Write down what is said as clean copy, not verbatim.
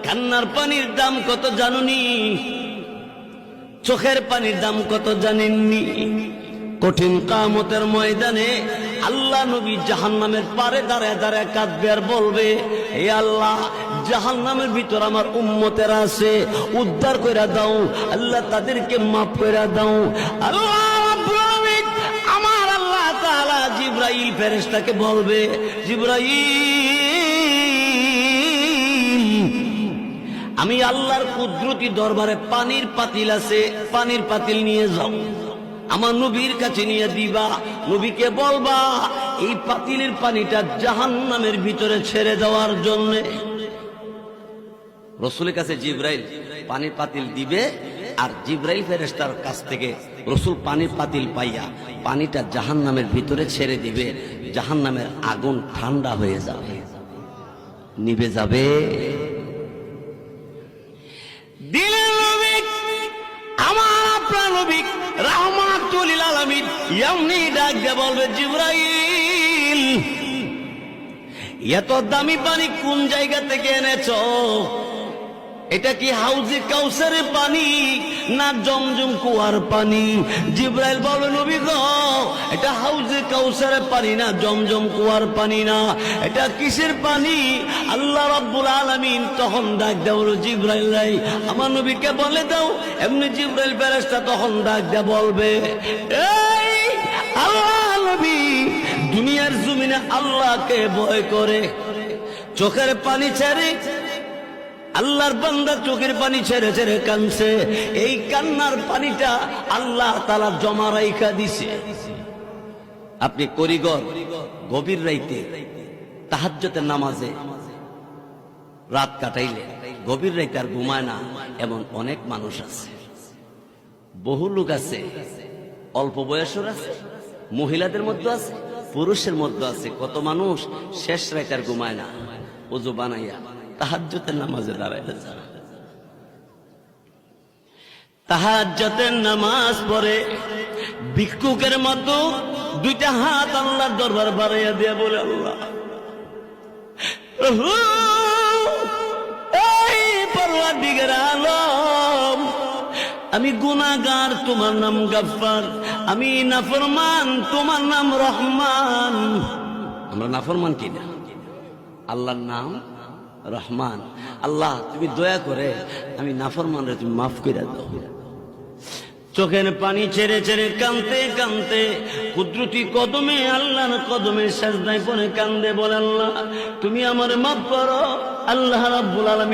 কান্নার পানির দাম কত জানুনি? চোখের পানির দাম কত জানেননি? কঠিন কিয়ামতের ময়দানে আল্লাহ নবী জাহান্নামের পারে দাঁড়ায় দাঁড়ায় কাঁদবে আর বলবে, হে আল্লাহ, জাহান্নামের ভিতর আমার উম্মতেরা আছে, উদ্ধার কইরা দাও আল্লাহ, তাদেরকে মাফ কইরা দাও। আল্লাহ রাব্বুল আলামিন আমার আল্লাহ তাআলা জিবরাইল ফেরেশতাকে বলবে, জিবরাইল, আমি আল্লাহর কুদরতি দরবারে পানির পাতিল আছে, পানির পাতিল নিয়ে যাও, আমার নবীর কাছে নিয়ে দিবা। নবীকে বলবা এই পাতিলের পানিটা জাহান্নামের ভিতরে ছেড়ে দেওয়ার জন্য। রসুলের কাছে জিবরাইল পানির পাতিল দিবে, আর জিবরাইল ফেরেশতার কাছ থেকে রসুল পানির পাতিল পাইয়া পানিটা জাহান্নামের ভিতরে ছেড়ে দিবে। জাহান্নামের আগুন ঠান্ডা হয়ে যাবে, নিভে যাবে। দিলের নবী, আমার আপনার নবী রাহমাতুল লিল আলামিন এমনি ডাক দিয়ে বলবে, জিবরাইল, এত দামি পানি কোন জায়গা থেকে এনেছো? এটা কি হাউজে কাউসারের পানি না জমজম কুয়ার পানি? জিবরাইল বলবে, নবী গো, এটা হাউজে কাউসারের পানি না, জমজম কুয়ার পানি না, এটা কিসের পানি? আল্লাহ রাব্বুল আলামিন তখন ডাক দাও, জিবরাইল রে আমার নবীকে বলে দাও। এমনি জিবরাইল ফেরেশতা তখন ডাক দিয়ে বলবে, এই আল্লাহ নবী দুনিয়ার জমিনে আল্লাহকে ভয় করে চোখের পানি ছেড়ে, আল্লাহর বান্দা চোখের পানি ছেড়ে ছেড়ে কাঁদছে, এই কান্নার পানিটা আল্লাহ তাআলা জমা রাইখা দিছে। আপনি করিগর গভীর রাইতে তাহাজ্জুদের নামাজে রাত কাটাইলে গভীর রাইতে আর ঘুমায় না, এমন অনেক মানুষ আছে। বহু লোক আছে, অল্প বয়সের আছে, মহিলাদের মধ্যে আছে, পুরুষের মধ্যে আছে। কত মানুষ শেষ রাইতে আর ঘুমায় না, ওযু বানাইয়া তাহাজ্জুদের নামাজে দাঁড়াইতে যায়। তাহাজ্জুদের নামাজ পড়ে ভিক্ষুকের মতো দুইটা হাত আল্লাহর দরবার বাড়াইয়া দিয়ে বলে, আল্লাহ, এই পরওয়ারদিগার আলম, আমি গুনাহগার, তোমার নাম গফফার, আমি নাফরমান, তোমার নাম রহমান। আমরা নাফরমান কিনা? আল্লাহর নাম রহমান। আল্লাহ তুমি দয়া করে আমি নাফরমানরে তুমি মাফ করে দাও। চোখের পানি ছেড়ে ছেড়ে কাঁদতে কাঁদতে কুদরতি কদমে, আল্লাহর কদমে সাজদায় পড়ে কান্দে, বলে, আল্লাহ তুমি আমারে মাফ করো। আল্লাহ রাব্বুল আলামিন